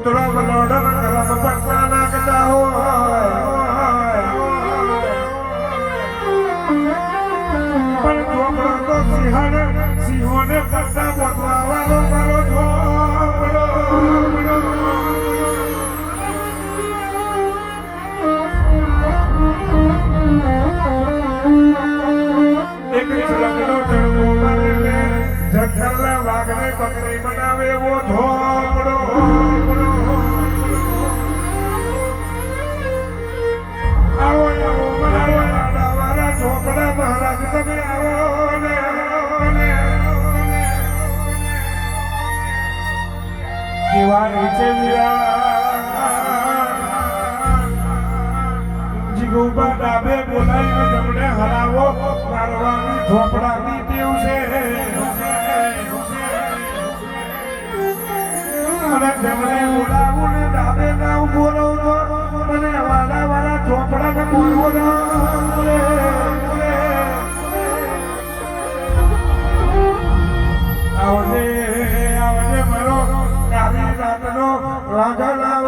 કૂતરો બલોડો કરમ પટ્ટા નાખતા હોય પણ ઢોકળો તો સિંહોને પટ્ટા બોતવા વાળો મારો ઢોકળો એક છલકનો જળવો મારીને જઠરલા વાઘને બકરી બનાવે એવો ઢોકળો આવો આવો મારા આડાવાળા ઢોકળા મહારાજ તમે આવો ને કેવા નીચે જીગુબા ડાબે બોલાવીને જમણે હરાવો મારવાની ઢોકળાની ટેવ છે અને જમણે બોલાવું ને ડાબે ના ઉભો રહું તો મને વાળા ઢોકળાને બોલવો ના આવજે આવજે મારો કાળી રાતનો વાઘલા